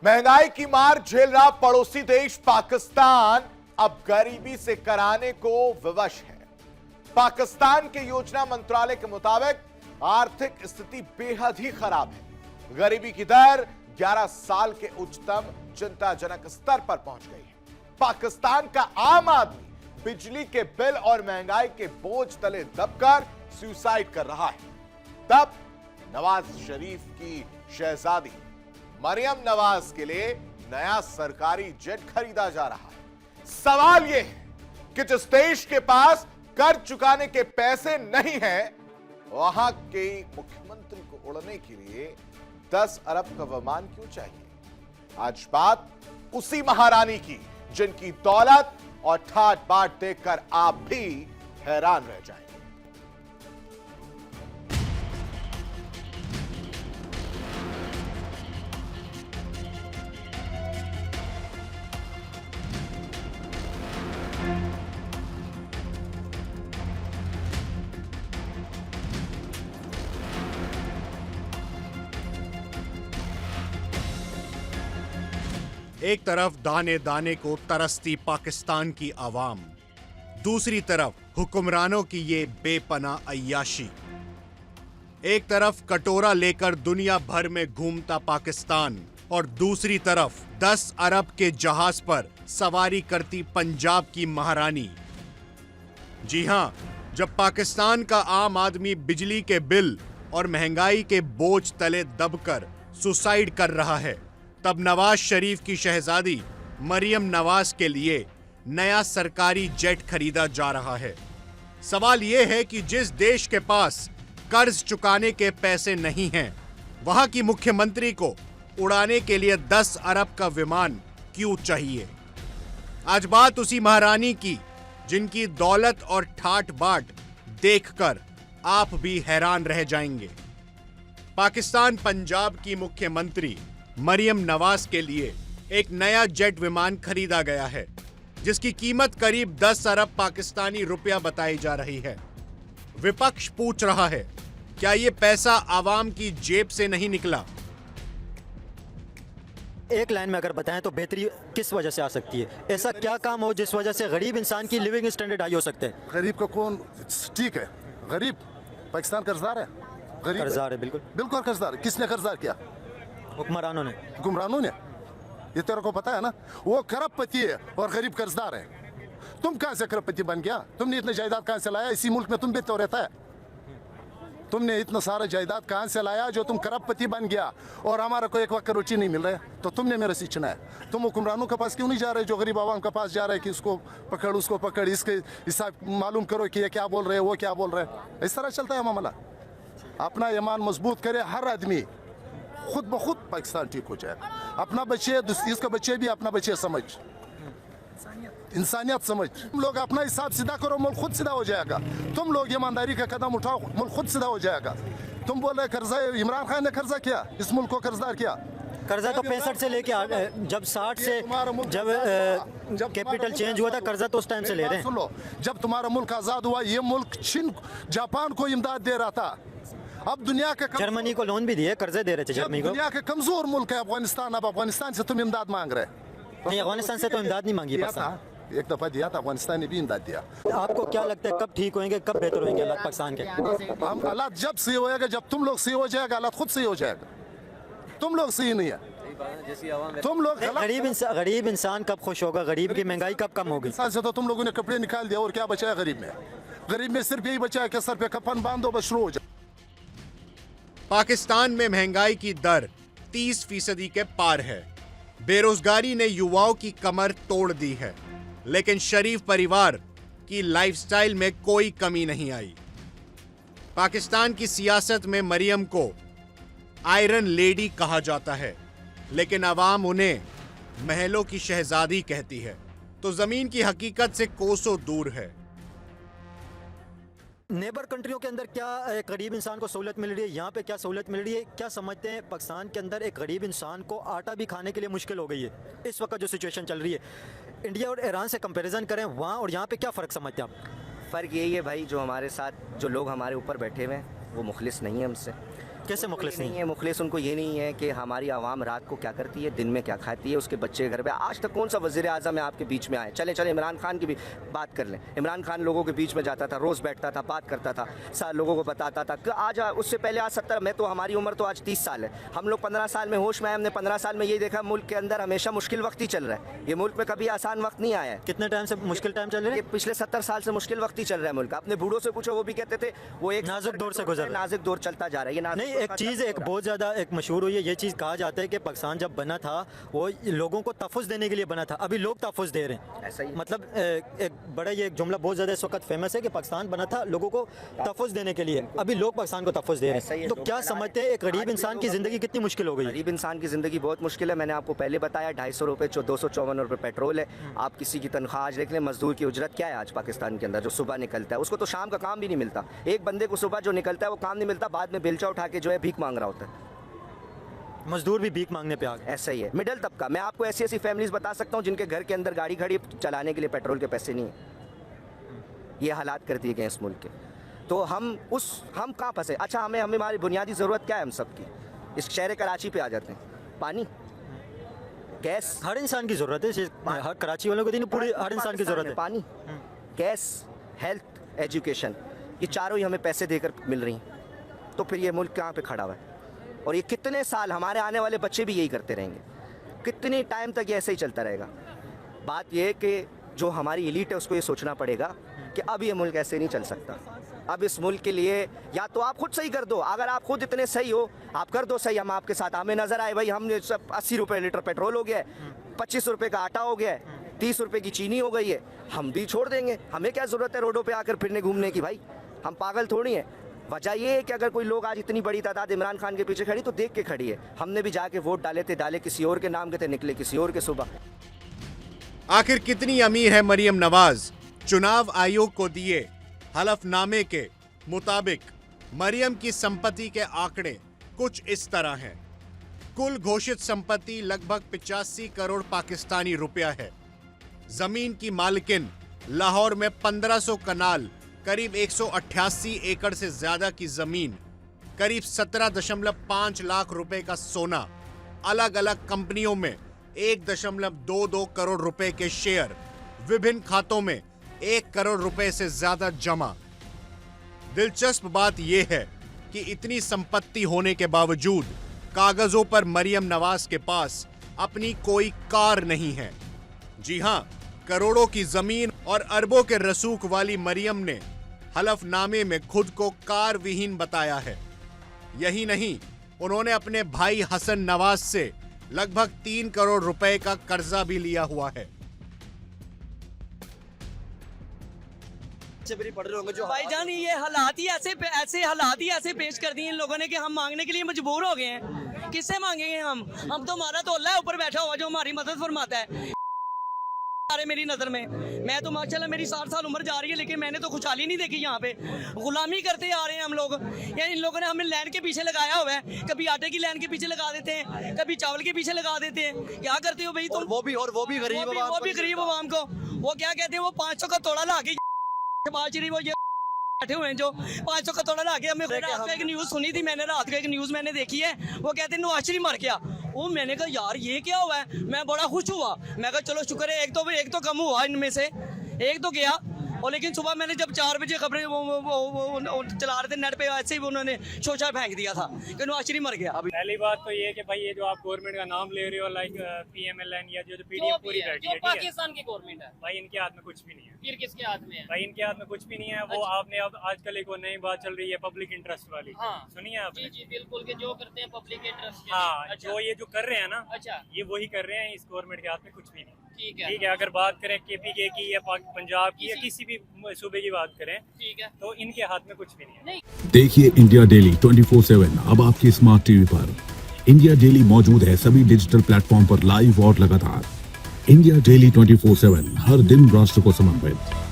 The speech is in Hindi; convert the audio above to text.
महंगाई की मार झेल रहा पड़ोसी देश पाकिस्तान अब गरीबी से कराने को विवश है। पाकिस्तान के योजना मंत्रालय के मुताबिक आर्थिक स्थिति बेहद ही खराब है। गरीबी की दर 11 साल के उच्चतम चिंताजनक स्तर पर पहुंच गई है। पाकिस्तान का आम आदमी बिजली के बिल और महंगाई के बोझ तले दबकर सुसाइड कर रहा है। तब नवाज शरीफ की शहजादी मरियम नवाज के लिए नया सरकारी जेट खरीदा जा रहा है। सवाल यह है कि जिस देश के पास कर्ज चुकाने के पैसे नहीं हैं, वहां के मुख्यमंत्री को उड़ने के लिए 10 अरब का विमान क्यों चाहिए? आज बात उसी महारानी की जिनकी दौलत और ठाट बाट देखकर आप भी हैरान रह जाएंगे। एक तरफ दाने दाने को तरसती पाकिस्तान की आवाम, दूसरी तरफ हुक्मरानों की ये बेपनाह अय्याशी। एक तरफ कटोरा लेकर दुनिया भर में घूमता पाकिस्तान और दूसरी तरफ 10 अरब के जहाज पर सवारी करती पंजाब की महारानी। जी हां, जब पाकिस्तान का आम आदमी बिजली के बिल और महंगाई के बोझ तले दबकर सुसाइड कर रहा है, तब नवाज शरीफ की शहजादी मरियम नवाज के लिए नया सरकारी जेट खरीदा जा रहा है। सवाल यह है कि जिस देश के पास कर्ज चुकाने के पैसे नहीं हैं, वहां की मुख्यमंत्री को उड़ाने के लिए 10 अरब का विमान क्यों चाहिए? आज बात उसी महारानी की जिनकी दौलत और ठाट बाट देखकर आप भी हैरान रह जाएंगे। पाकिस्तान पंजाब की मुख्यमंत्री मरियम नवाज के लिए एक नया जेट विमान खरीदा गया है, जिसकी कीमत करीब 10 अरब पाकिस्तानी रुपया बताई जा रही है। विपक्ष पूछ रहा है, क्या ये पैसा आवाम की जेब से नहीं निकला? एक लाइन में अगर बताएं तो बेहतरी किस वजह से आ सकती है? ऐसा क्या काम हो जिस वजह से गरीब इंसान की लिविंग स्टैंडर्ड हाई हो सकते हैं? गरीब को कौन ठीक है? गरीब पाकिस्तान कर्जदार है, गरीब कर्जदार है, बिल्कुल बिल्कुल कर्जदार। किसने कर्जदार किया? हुक्मरानों ने, गुमरानों ने। ये तेरे को पता है ना, वो खरबपति है और गरीब कर्जदार है। तुम कहां से खरबपति बन गया? तुमने इतना जायदाद कहां से लाया? इसी मुल्क में तुम भी तो रहता है। तुमने इतना सारा जायदाद कहां से लाया जो तुम खरबपति बन गया और हमारा को एक वक्त रोटी नहीं मिल रहा है? तो तुमने मेरा सींचना है। तुम हुक्मरानों के पास क्यों नहीं जा रहे जो गरीब आवाम के पास जा रहे कि उसको पकड़, उसको पकड़, इसके हिसाब मालूम करो कि ये क्या बोल रहे हैं, वो क्या बोल रहे हैं। इस तरह चलता है मामला। अपना ईमान मजबूत करे हर आदमी, खुद ब खुद पाकिस्तान ठीक हो जाएगा। अपना बच्चे, इसका बच्चे भी अपना बच्चे समझ, इंसानियत समझ। तुम लोग अपना हिसाब सीधा करो, मुल्क खुद सीधा हो जाएगा। तुम लोग ईमानदारी का कदम उठाओ, मुल्क खुद सीधा हो जाएगा। तुम बोल रहे कर्जा, इमरान खान ने कर्जा किया, इस मुल्क को कर्जदार किया। कर्जा तो 65 से लेके जब 60 से जब कैपिटल चेंज हुआ था, कर्जा तो उस टाइम से ले रहे हैं। सुन लो, जब तुम्हारा मुल्क आजाद हुआ, ये मुल्क चीन, जापान को इमदाद दे रहा था। अब दुनिया के जर्मनी को लोन भी दिए, कर्जे दे रहे थे जर्मनी को। दुनिया के कमजोर मुल्क है अफगानिस्तान। अब अफगानिस्तान से तुम इमदाद मांग रहे? नहीं, अफगानिस्तान से तो इमदाद नहीं मांगी। एक दफा दिया था, अफगानिस्तान ने भी इमदाद दिया। आपको क्या लगता है कब ठीक होंगे, कब बेहतर होंगे हालात पाकिस्तान के? हम हालात जब सही होएगा, जब तुम लोग सही हो जाएगा, हालात खुद सही हो जाएगा। तुम लोग सही नहीं है, तुम लोग गरीब इंसान कब खुश होगा? गरीब की महंगाई कब कम होगी? इंसान से तो तुम लोगों ने कपड़े निकाल दिया और क्या बचा है गरीब में? गरीब में सिर्फ यही बचा है कि सर पे कफन बांधो, बस शुरू हो जाए। पाकिस्तान में महंगाई की दर 30% के पार है। बेरोजगारी ने युवाओं की कमर तोड़ दी है, लेकिन शरीफ परिवार की लाइफस्टाइल में कोई कमी नहीं आई। पाकिस्तान की सियासत में मरियम को आयरन लेडी कहा जाता है, लेकिन अवाम उन्हें महलों की शहजादी कहती है, तो जमीन की हकीकत से कोसों दूर है। नेबर कंट्रियों के अंदर क्या एक गरीब इंसान को सहूलत मिल रही है? यहाँ पे क्या सहूलत मिल रही है? क्या समझते हैं पाकिस्तान के अंदर एक गरीब इंसान को आटा भी खाने के लिए मुश्किल हो गई है इस वक्त जो सिचुएशन चल रही है? इंडिया और ईरान से कंपैरिजन करें वहाँ और यहाँ पे, क्या फ़र्क समझते हैं आप? फ़र्क यही है भाई, जो हमारे साथ जो लोग हमारे ऊपर बैठे हुए हैं वो मुखलिस नहीं है हमसे। कैसे मुखलिस नहीं नहीं है मुखलिस उनको ये नहीं है कि हमारी आवाम रात को क्या करती है, दिन में क्या खाती है, उसके बच्चे घर पे। आज तक कौन सा वज़ीर आज़म है आपके बीच में आए? चले इमरान खान की भी बात कर लें। इमरान खान लोगों के बीच में जाता था, रोज़ बैठता था, बात करता था, लोगों को बताता था कि आज उससे पहले आज 70 में तो हमारी उम्र तो आज 30 साल है, हम लोग 15 साल में होश में आए। हमने 15 साल में ये देखा मुल्क के अंदर हमेशा मुश्किल वक्त ही चल रहा है। ये मुल्क में कभी आसान वक्त नहीं आया है। कितने टाइम से मुश्किल टाइम चल रहे ये हैं? पिछले 70 साल से मुश्किल वक्त ही चल रहा है मुल्क। अपने बूढ़ों से पूछो, वो भी कहते थे वो एक नाजुक दौर से गुजर रहा है। नाजुक दौर चलता जा रहा है। ये नाजुक नहीं, दौर एक का चीज़ चलता एक जा रहा है। बहुत ज़्यादा एक मशहूर हुई है, ये चीज़ कहा जाता है कि पाकिस्तान जब बना था वो लोगों को तहफ़्फ़ुज़ देने के लिए बना था। अभी लोग तहफ़्फ़ुज़ दे रहे हैं। ऐसा ही है। मतलब एक बड़ा ये जुमला बहुत ज़्यादा इस वक्त फेमस है कि पाकिस्तान बना था लोगों को तहफ़्फ़ुज़ देने के लिए, अभी लोग पाकिस्तान को तहफ़्फ़ुज़ दे ऐसा रहे ही हैं। है, तो लोग क्या बना रहे समझते हैं एक हैं। गरीब आज भी इंसान की लोग ज़िंदगी कितनी मुश्किल हो गई है? गरीब इंसान की ज़िंदगी बहुत मुश्किल है। मैंने आपको पहले बताया 250 रुपये 254 रुपये पेट्रोल है। आप किसी की तनख्वाह आज देख लें, मजदूर की उजरत क्या है आज पाकिस्तान के अंदर? जो सुबह निकलता है उसको तो शाम का काम भी नहीं मिलता। एक बंदे को सुबह जो निकलता है वो काम नहीं मिलता, बाद में बेलचा उठा के जो है भीख मांग रहा होता है। मजदूर भी भीख मांगने पे आ गए। ऐसा ही है मिडिल तबका। मैं आपको ऐसी ऐसी फैमिलीज बता सकता हूँ जिनके घर के अंदर गाड़ी खड़ी चलाने के लिए पेट्रोल के पैसे नहीं है। ये हालात कर दिए गए इस मुल्क के। तो हम कहाँ फंसे? अच्छा, हमारी बुनियादी ज़रूरत क्या है हम सबकी? इस शहर कराची पे आ जाते हैं। पानी, गैस, हर इंसान की ज़रूरत है, सिर्फ हर कराची वालों को नहीं, पूरे हर इंसान की ज़रूरत है। पानी, गैस, हेल्थ, एजुकेशन, ये चारों ही हमें पैसे देकर मिल रही हैं। तो फिर ये मुल्क कहाँ पे खड़ा हुआ है? और ये कितने साल हमारे आने वाले बच्चे भी यही करते रहेंगे? कितने टाइम तक ये ऐसे ही चलता रहेगा? बात ये है कि जो हमारी एलीट है उसको ये सोचना पड़ेगा कि अब ये मुल्क ऐसे नहीं चल सकता। अब इस मुल्क के लिए या तो आप खुद सही कर दो। अगर आप खुद इतने सही हो, आप कर दो सही, हम आपके साथ। हमें नजर आए भाई, हमने सब 80 रुपये लीटर पेट्रोल हो गया है, 25 रुपये का आटा हो गया है, 30 रुपये की चीनी हो गई है, हम भी छोड़ देंगे। हमें क्या ज़रूरत है रोडों पे आकर फिरने घूमने की? भाई हम पागल थोड़ी हैं। वजह ये है कि अगर कोई लोग आज इतनी बड़ी तादाद इमरान खान के पीछे खड़ी तो देख के खड़ी है। हमने भी जाके वोट डाले किसी और के नाम के थे, निकले किसी और के सुबह। आखिर कितनी अमीर है मरियम नवाज? चुनाव आयोग को दिए हलफनामे के मुताबिक मरियम की संपत्ति के आंकड़े कुछ इस तरह हैं। कुल घोषित संपत्ति लगभग 85 करोड़ पाकिस्तानी रुपया है। जमीन की मालिकिन लाहौर में 1500 कनाल, करीब 188 एकड़ से ज्यादा की जमीन, करीब 17.5 लाख रुपए का सोना, अलग अलग कंपनियों में 1.22 करोड़ रुपए के शेयर, विभिन्न खातों में 1 करोड़ रुपए से ज्यादा जमा। दिलचस्प बात यह है कि इतनी संपत्ति होने के बावजूद कागजों पर मरियम नवाज के पास अपनी कोई कार नहीं है। जी हां, करोड़ों की जमीन और अरबों के रसूख वाली मरियम ने हलफनामे में खुद को कार विहीन बताया है। यही नहीं, उन्होंने अपने भाई हसन नवाज से लगभग 3 करोड़ रुपए का कर्जा भी लिया हुआ है। भाईजान ये हालात ही ऐसे पेश कर दिए इन लोगों ने कि हम मांगने के लिए मजबूर हो गए हैं। किससे मांगेंगे हम? तो हमारा तो अल्लाह ऊपर बैठा हुआ जो हमारी मदद फरमाता है। मेरी नज़र में मैं तो माशाल्लाह मेरी 60 साल उम्र जा रही है, लेकिन मैंने तो खुशहाली नहीं देखी। यहाँ पे गुलामी करते आ रहे हैं हम लोग। यानी इन लोगों ने हमें लाइन के पीछे लगाया हुआ है। कभी आटे की लाइन के पीछे लगा देते हैं, कभी चावल के पीछे लगा देते हैं। क्या करते हो भाई तुम? वो भी गरीब आवाम को वो क्या कहते हैं, वो 500 का तोड़ा ला के वो ये बैठे हुए हैं जो 500 का तोड़ा ला के हमें। रात को एक न्यूज़ सुनी थी मैंने, रात को एक न्यूज़ मैंने देखी है, वो कहते हैं नवाज मर गया। वो मैंने कहा यार ये क्या हुआ है? मैं बड़ा खुश हुआ। मैं कहा चलो शुक्र है एक तो कम हुआ, इनमें से एक तो गया। और लेकिन सुबह मैंने जब 4 बजे खबरें वो चला रहे थे नेट पे, ऐसे ही उन्होंने शोशा फेंक दिया था कि नवाज मर गया। पहली बात तो ये कि भाई ये जो आप गवर्नमेंट का नाम ले रहे हो, लाइक PMLN या जो पीडीएम पूरी बैठी है, पाकिस्तान की गवर्नमेंट है भाई, इनके हाथ में कुछ भी नहीं है। फिर किसके हाथ में है? भाई इनके हाथ में कुछ भी नहीं है। वो आपने अब आजकल एक वो नई बात चल रही है पब्लिक इंटरेस्ट वाली, सुनिए आपने? जी बिल्कुल, के जो करते हैं पब्लिक इंटरेस्ट। हाँ, जो ये जो कर रहे हैं ना, अच्छा, ये वही कर रहे हैं। इस गवर्नमेंट के हाथ में कुछ भी नहीं। ठीक है। अगर बात करें KPK की या पंजाब की या किसी भी सूबे की बात करें, ठीक है, तो इनके हाथ में कुछ भी नहीं है। देखिए इंडिया डेली 24/7 अब आपकी स्मार्ट टीवी पर। इंडिया डेली मौजूद है सभी डिजिटल प्लेटफॉर्म पर लाइव और लगातार। इंडिया डेली 24/7 हर दिन राष्ट्र को समर्पित।